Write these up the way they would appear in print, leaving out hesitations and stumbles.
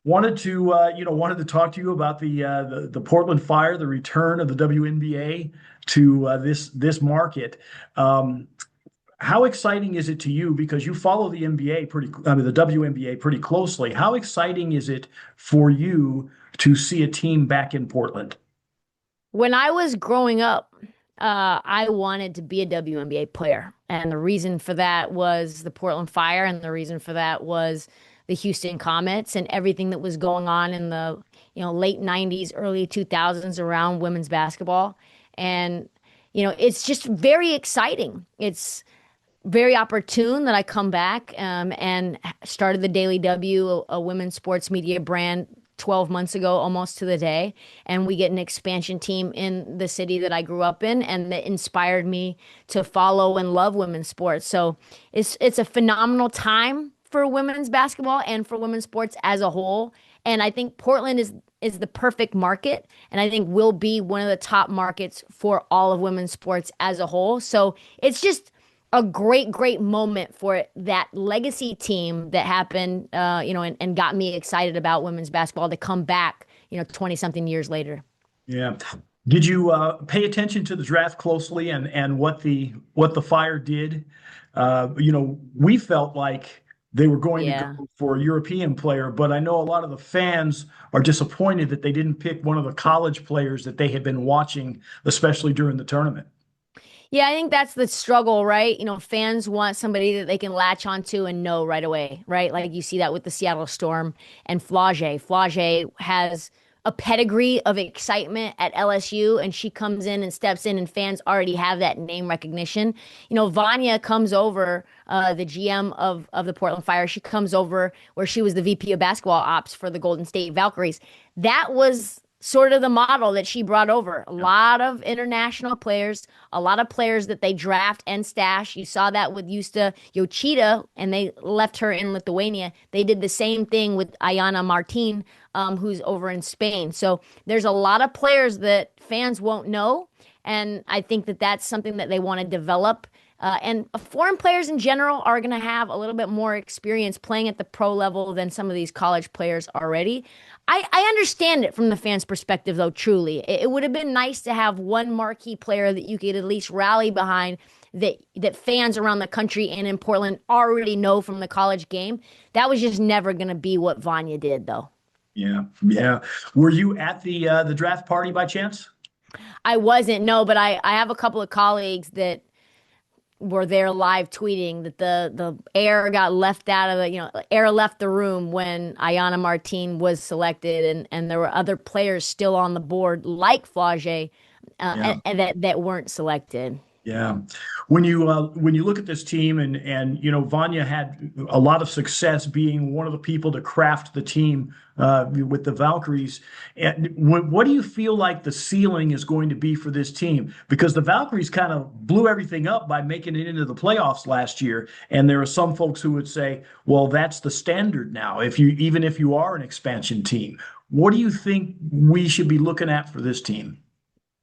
Wanted to talk to you about the Portland Fire, the return of the WNBA to this market. Um, how exciting is it to you because you follow the NBA I mean the WNBA pretty closely? How exciting is it for you to see a team back in Portland? When I was growing up, I wanted to be a WNBA player. And the reason for that was the Portland Fire, and the reason for that was the Houston Comets and everything that was going on in the, late 90s, early 2000s around women's basketball. And, it's just very exciting. It's very opportune that I come back and started the Daily W, a women's sports media brand 12 months ago, almost to the day. And we get an expansion team in the city that I grew up in, and that inspired me to follow and love women's sports. So it's a phenomenal time for women's basketball and for women's sports as a whole. And I think Portland is the perfect market, and I think will be one of the top markets for all of women's sports as a whole. So it's just a great moment for that legacy team that happened, and got me excited about women's basketball to come back, 20 something years later. Yeah. Did you pay attention to the draft closely and what the Fire did? We felt like they were going to Yeah. go for a European player, but I know a lot of the fans are disappointed that they didn't pick one of the college players that they had been watching, especially during the tournament. Yeah, I think that's the struggle, right? Fans want somebody that they can latch onto and know right away, right? Like you see that with the Seattle Storm and Flage. Flage has a pedigree of excitement at LSU, and she comes in and steps in, and fans already have that name recognition. Vanya comes over, the GM of the Portland Fire. She comes over where she was the VP of basketball ops for the Golden State Valkyries. That was sort of the model that she brought over. A lot of international players, a lot of players that they draft and stash. You saw that with Justa Yoshida, and they left her in Lithuania. They did the same thing with Ayana Martin, who's over in Spain. So there's a lot of players that fans won't know, and I think that that's something that they want to develop. And foreign players in general are going to have a little bit more experience playing at the pro level than some of these college players already. I understand it from the fans' perspective, though, truly. It would have been nice to have one marquee player that you could at least rally behind, that fans around the country and in Portland already know from the college game. That was just never going to be what Vanya did, though. Yeah, yeah. Were you at the draft party by chance? I wasn't, no, but I have a couple of colleagues that were there live tweeting that the air got left out of air left the room when Ayana Martin was selected, and there were other players still on the board like Flage, Yeah. and that weren't selected. Yeah. When you look at this team and Vanya had a lot of success being one of the people to craft the team with the Valkyries. And what do you feel like the ceiling is going to be for this team? Because the Valkyries kind of blew everything up by making it into the playoffs last year, and there are some folks who would say, "Well, that's the standard now. Even if you are an expansion team, what do you think we should be looking at for this team?"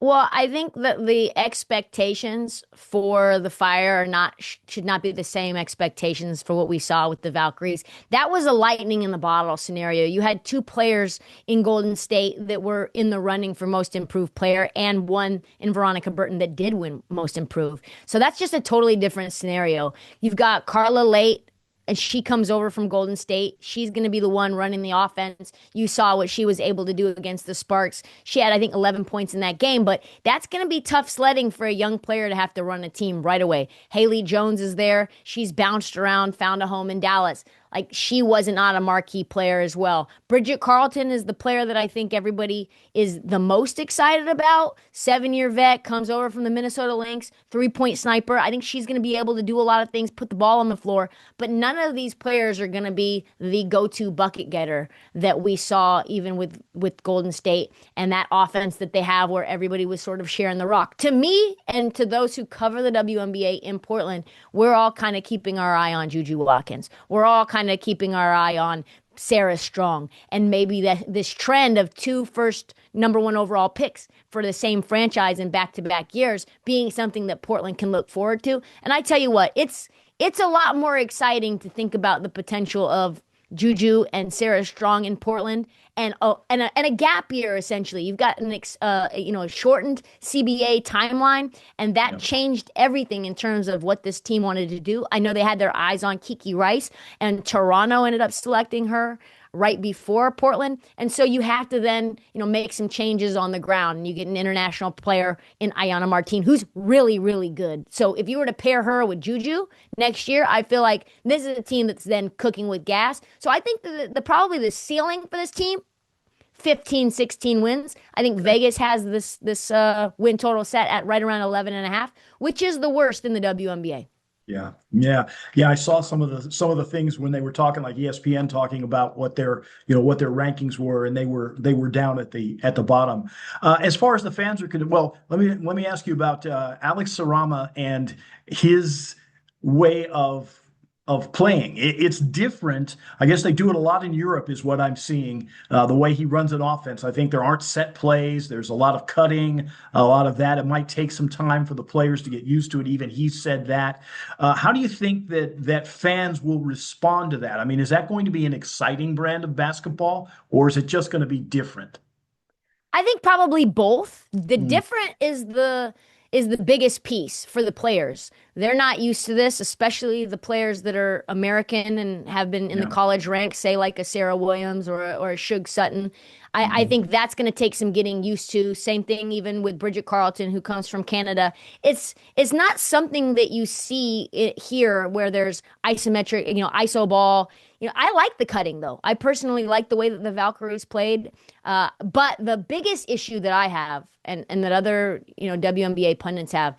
Well, I think that the expectations for the Fire are not should not be the same expectations for what we saw with the Valkyries. That was a lightning in the bottle scenario. You had two players in Golden State that were in the running for most improved player, and one in Veronica Burton that did win most improved. So that's just a totally different scenario. You've got Carla Late, and she comes over from Golden State. She's going to be the one running the offense. You saw what she was able to do against the Sparks. She had, I think, 11 points in that game, but that's going to be tough sledding for a young player to have to run a team right away. Haley Jones is there. She's bounced around, found a home in Dallas. Like, she was not a marquee player as well. Bridget Carlton is the player that I think everybody is the most excited about. 7-year vet, comes over from the Minnesota Lynx, 3-point sniper. I think she's going to be able to do a lot of things, put the ball on the floor. But none of these players are going to be the go-to bucket getter that we saw even with Golden State and that offense that they have where everybody was sort of sharing the rock. To me and to those who cover the WNBA in Portland, we're all kind of keeping our eye on Juju Watkins. We're all kind of keeping our eye on Sarah Strong, and maybe that this trend of two first number one overall picks for the same franchise in back-to-back years being something that Portland can look forward to. And I tell you what, it's a lot more exciting to think about the potential of Juju and Sarah Strong in Portland, and a gap year essentially. You've got a shortened CBA timeline, and that Yeah. changed everything in terms of what this team wanted to do. I know they had their eyes on Kiki Rice, and Toronto ended up selecting her right before Portland. And so you have to then, make some changes on the ground. And you get an international player in Ayana Martin, who's really, really good. So if you were to pair her with Juju next year, I feel like this is a team that's then cooking with gas. So I think the probably the ceiling for this team, 15, 16 wins. I think Okay. Vegas has this win total set at right around 11 and a half, which is the worst in the WNBA. Yeah, yeah, yeah. I saw some of the things when they were talking, like ESPN talking about what their rankings were, and they were down at the bottom. As far as the fans are concerned, well, let me ask you about Alex Sarama and his way of playing. It's different. I guess they do it a lot in Europe, is what I'm seeing. The way he runs an offense, I think there aren't set plays. There's a lot of cutting, a lot of that. It might take some time for the players to get used to it. Even he said that. How do you think that fans will respond to that? I mean, is that going to be an exciting brand of basketball, or is it just going to be different? I think probably both. The Mm, different is the biggest piece for the players. They're not used to this, especially the players that are American and have been in the yeah. college ranks, say like a Sarah Williams or a Shug Sutton. I Mhm. think that's going to take some getting used to. Same thing even with Bridget Carlton, who comes from Canada. It's not something that you see here where there's isometric, iso ball. I like the cutting though. I personally like the way that the Valkyries played. But the biggest issue that I have, and that other WNBA pundits have,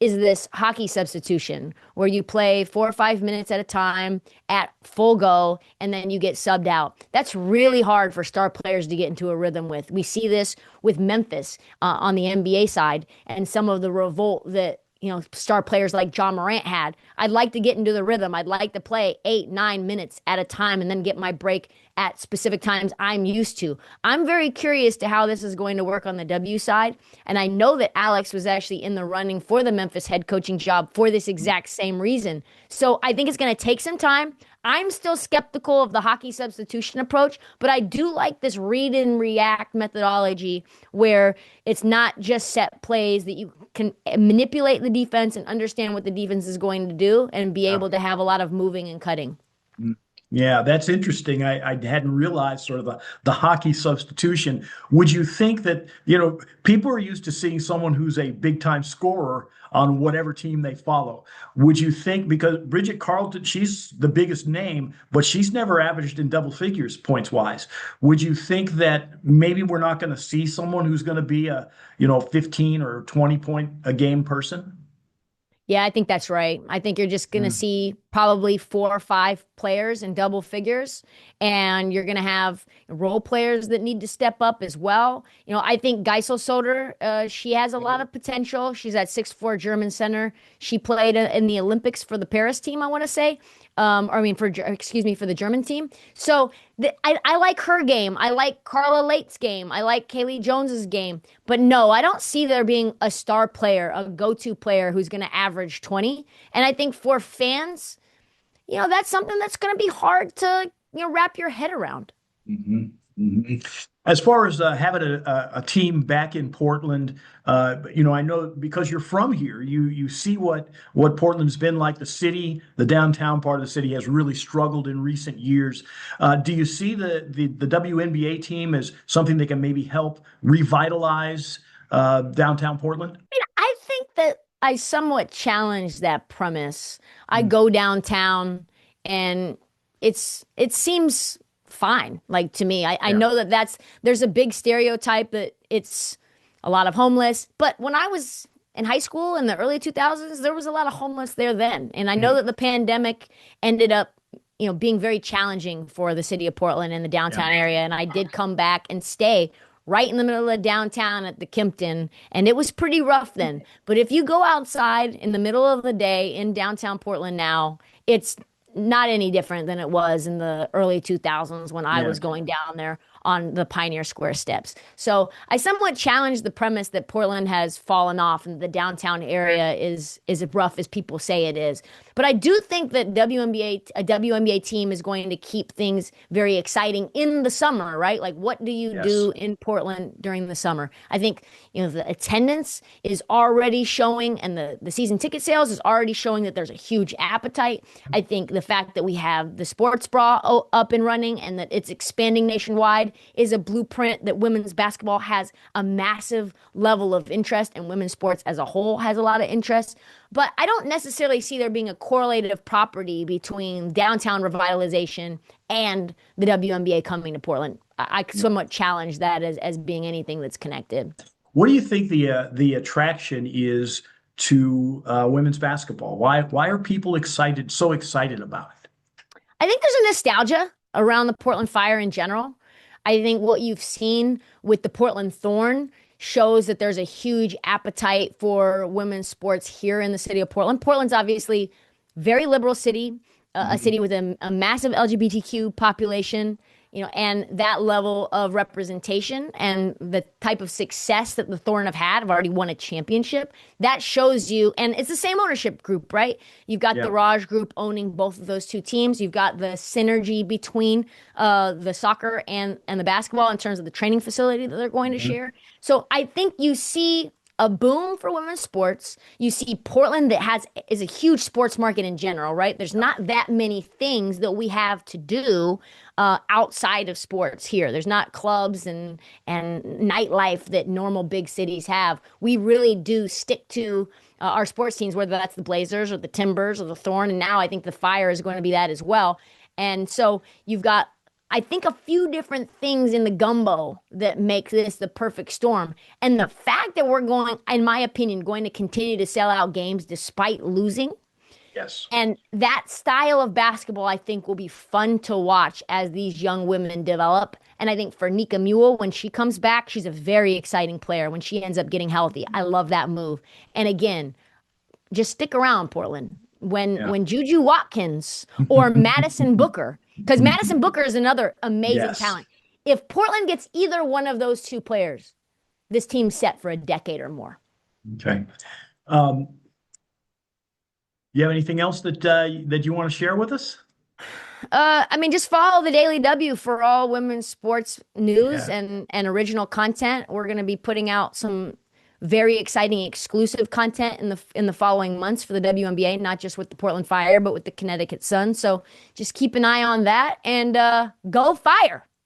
is this hockey substitution where you play 4 or 5 minutes at a time at full go and then you get subbed out. That's really hard for star players to get into a rhythm with. We see this with Memphis on the NBA side and some of the revolt that star players like John Morant had. I'd like to get into the rhythm. I'd like to play 8, 9 minutes at a time and then get my break at specific times I'm used to. I'm very curious to how this is going to work on the W side. And I know that Alex was actually in the running for the Memphis head coaching job for this exact same reason. So I think it's going to take some time. I'm still skeptical of the hockey substitution approach, but I do like this read and react methodology where it's not just set plays that you can manipulate the defense and understand what the defense is going to do and be Yeah. able to have a lot of moving and cutting. Mm. Yeah, that's interesting. I hadn't realized sort of the hockey substitution. Would you think that, people are used to seeing someone who's a big time scorer on whatever team they follow? Would you think, because Bridget Carlton, she's the biggest name, but she's never averaged in double figures points wise. Would you think that maybe we're not going to see someone who's going to be a, 15 or 20 point a game person? Yeah, I think that's right. I think you're just going to Mm. see probably 4 or 5 players in double figures, and you're going to have role players that need to step up as well. I think Geisel Soder, she has a lot of potential. She's that 6'4" German center. She played in the Olympics for the Paris team, I want to say. Or I mean, excuse me, for the German team. So I like her game. I like Carla Late's game. I like Kaylee Jones's game. But no, I don't see there being a star player, a go-to player who's going to average 20. And I think for fans, that's something that's going to be hard to, wrap your head around. Hmm. Hmm. As far as having a team back in Portland, I know because you're from here, you see what Portland's been like. The city, the downtown part of the city, has really struggled in recent years. Do you see the WNBA team as something that can maybe help revitalize downtown Portland? I think that I somewhat challenge that premise. I Mm. go downtown and it seems fine, like to me. I Yeah, know that there's a big stereotype that it's a lot of homeless, but when I was in high school in the early 2000s, there was a lot of homeless there then. And I know mm, that the pandemic ended up, being very challenging for the city of Portland and the yeah, downtown area. And I did come back and stay right in the middle of downtown at the Kimpton, and it was pretty rough then. But if you go outside in the middle of the day in downtown Portland now, it's not any different than it was in the early 2000s when I yeah. was going down there on the Pioneer Square steps. So I somewhat challenge the premise that Portland has fallen off and the downtown area is as rough as people say it is. But I do think that a WNBA team is going to keep things very exciting in the summer, right? Like, what do you Yes. do in Portland during the summer? I think, the attendance is already showing, and the season ticket sales is already showing that there's a huge appetite. I think the fact that we have the sports bra up and running and that it's expanding nationwide is a blueprint that women's basketball has a massive level of interest, and women's sports as a whole has a lot of interest. But I don't necessarily see there being a correlative property between downtown revitalization and the WNBA coming to Portland. I somewhat challenge that as being anything that's connected. What do you think the attraction is to women's basketball? Why are people so excited about it? I think there's a nostalgia around the Portland Fire in general. I think what you've seen with the Portland Thorn shows that there's a huge appetite for women's sports here in the city of Portland. Portland's obviously very liberal city, a city with a massive LGBTQ population, and that level of representation and the type of success that the Thorn have already won a championship. That shows you, and it's the same ownership group, right? You've got Yeah. the Raj group owning both of those two teams. You've got the synergy between the soccer and the basketball in terms of the training facility that they're going to Mhm. share. So I think you see a boom for women's sports. You see Portland is a huge sports market in general, right? There's not that many things that we have to do outside of sports here. There's not clubs and nightlife that normal big cities have. We really do stick to our sports teams, whether that's the Blazers or the Timbers or the Thorn, and now I think the Fire is going to be that as well. And so you've got, I think, a few different things in the gumbo that make this the perfect storm. And the fact that we're going, in my opinion, going to continue to sell out games despite losing. Yes. And that style of basketball, I think, will be fun to watch as these young women develop. And I think for Nika Mule, when she comes back, she's a very exciting player when she ends up getting healthy. I love that move. And again, just stick around, Portland. When Yeah. when Juju Watkins or Madison Booker, because Madison Booker is another amazing Yes. talent. If Portland gets either one of those two players, this team's set for a decade or more. Okay. Um, you have anything else that you want to share with us? I mean, just follow the Daily W for all women's sports news Yeah. and original content. We're going to be putting out some very exciting exclusive content in the following months for the WNBA, not just with the Portland Fire, but with the Connecticut Sun. So just keep an eye on that and go Fire.